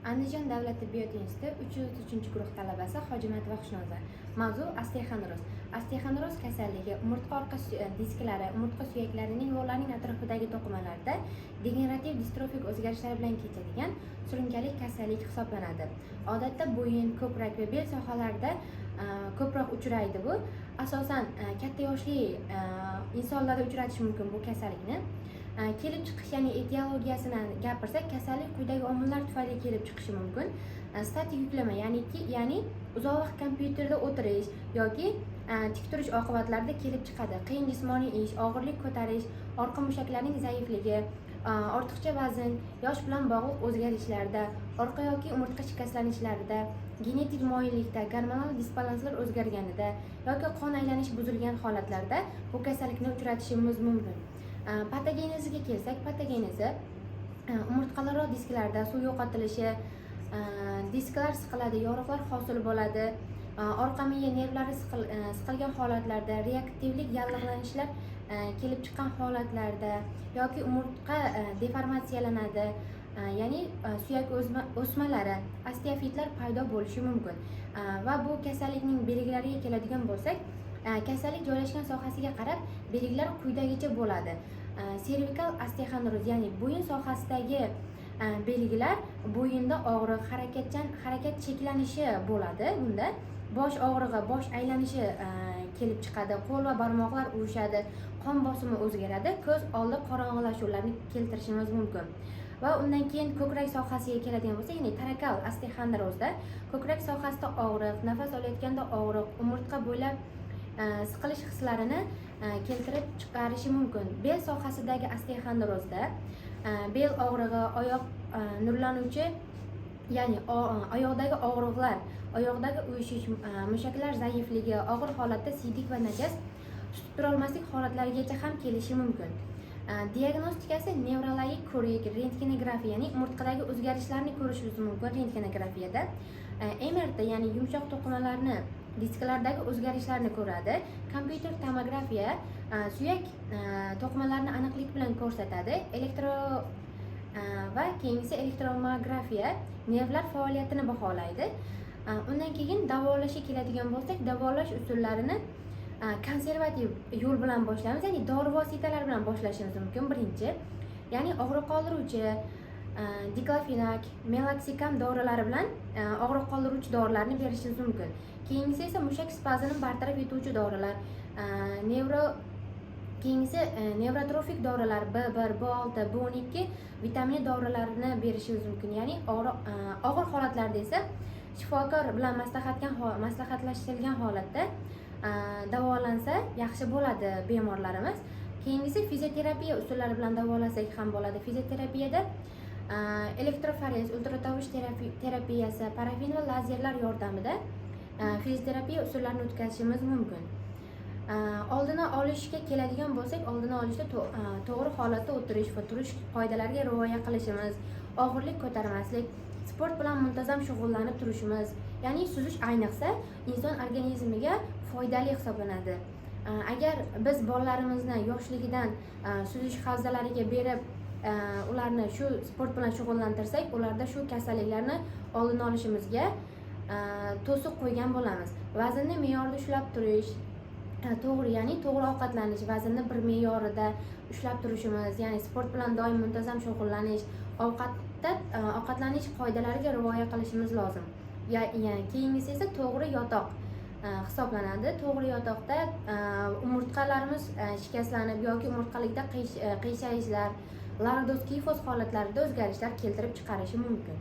Andijon davlat tibbiyot instituti 303 guruh talabasi Hojimatova Xushnoza. Mavzu osteoxondroz. Osteoxondroz kasalligi umurtqa orqa disklari, umurtqa suyaklarining va ularning atrofidagi to'qimalarda degenerativ distrofik o'zgarishlar bilan kechadigan surunkali kasallik hisoblanadi. Odatda bo'yin, ko'krak va bel sohalarida ko'proq uchraydi bu. Asosan katta yoshli insonlarda uchratish mumkin bu kasallikni. Kelib chiqish, ya'ni etiologiyasini gapirsak, kasallik quyidagi omillar tufayli kelib chiqishi mumkin. Statik yuklama, ya'ni uzoq vaqt kompyuterda o'tirish yoki tik turish oqibatlarida kelib chiqadi. Qiyin jismoniy ish, og'irlik ko'tarish, orqa mushaklarning zaifligi, ortiqcha vazn, yosh bilan bog'liq o'zgarishlarda, orqa yoki umurtqa shikastlanishlarida, genetik moyillikda, gormonal disbalanslar o'zgarganida yoki qon aylanishi buzilgan holatlarda bu kasallikni uchratishimiz mumkin. Patogeneziga kelsak, patogenezi umurtqalararo disklarda suv yo'qotilishi, disklar siqiladi, yoriqlar hosil bo'ladi, orqa miya nervlari siqilgan holatlarda, reaktivlik, yallig'lanishlar kelib chiqqan holatlarda yoki umurtqa deformatsiyalanadi, ya'ni suyak o'smalari, osteofitlar paydo bo'lishi mumkin. Va bu kasallikning belgilariga keladigan bo'lsak, kasallik joylashgan sohasiga qarab belgilar quyidagicha bo'ladi. Servikal osteoxondroz, ya'ni bo'yin sohasidagi belgilar bo'yinda og'riq, harakat cheklanishi bo'ladi. Bunda bosh og'rig'i, bosh aylanishi kelib chiqadi, qo'l va barmoqlar uvishadi, qon bosimi o'zgaradi, ko'z oldi qorong'ilashuvlarni keltirishimiz mumkin. Va undan keyin ko'krak sohasiga keladigan bo'lsa, ya'ni torakal osteoxondrozda ko'krak sohasida og'riq, nafas olayotganda og'riq, umurtqa bo'ylab siqilish hislarini keltirib chiqarishi mumkin. Bel sohasidagi osteoxondrozda bel og'rig'i, oyoq nurlanuvchi, ya'ni oyoqdagi og'riqlar, oyoqdagi uyushish, mushaklar zaifligi, og'ir holatda siydik va najas tutib turolmaslik holatlarigacha ham kelishi mumkin. Diagnostikasi nevrologik ko'rik, rentgenografiya, ya'ni umurtqadagi o'zgarishlarni ko'rishimiz mumkin rentgenografiyada. MRT, ya'ni yumshoq to'qimalarni, disklardagi o'zgarishlarni ko'radi. Kompyuter tomografiya suyak to'qimalarini aniqlik bilan ko'rsatadi. Va keyingisi elektromografiya nervlar faoliyatini baholaydi. Undan keyin davolashga keladigan bo'lsak, davolash usullarini konservativ yo'l bilan boshlaymiz, ya'ni dori vositalari bilan boshlashimiz mumkin. Birinchi, ya'ni og'riq qoldiruvchi diklofenak, meloksikan dorilar bilan og'riq qoldiruvchi dorilarni berishimiz mumkin. Keyingisi esa mushak spazmini bartaraf etuvchi dorilar, nevrotrofik dorilar B1, B6, B12 vitamin dorilarini berishimiz mumkin. Ya'ni og'ir holatlarda esa shifokor bilan maslahatlashtirilgan holatda davolansa yaxshi bo'ladi bemorlarimiz. Keyingisi fizioterapiya usullari bilan davolasak ham bo'ladi. Fizioterapiyada elektroforez, ultratovush terapiyasi, parafin va lazerlar yordamida fizioterapiya usullarini o'tkazishimiz mumkin. Oldini olishga keladigan bo'lsak, oldini olishda to'g'ri holatda o'tirish va turish qoidalariga rioya qilishimiz, og'irlik ko'tarmaslik, sport bilan muntazam shug'ullanib turishimiz, ya'ni suzish ayniqsa inson organizmiga foydali hisoblanadi. Agar biz bolalarimizni yoshligidan suzish havzalariga berib, ularni shu sport bilan shug'ullantirsak, ularda shu kasalliklarni oldini olishimizga to'siq qo'ygan bo'lamiz. Vaznni me'yorida ushlab turish, ya'ni to'g'ri ovqatlanish, vaznni bir me'yorida ushlab turishimiz, ya'ni sport bilan doim muntazam shug'ullanish, ovqatlanish qoidalariga rioya qilishimiz lozim. Keyingisi esa to'g'ri yotoq hisoblanadi. To'g'ri yotoqda umurtqalarimiz shikastlanib yoki umurtqalikda qiyshayishlar, lordoz kifoz holatlarida o'zgarishlar keltirib chiqarishi mumkin.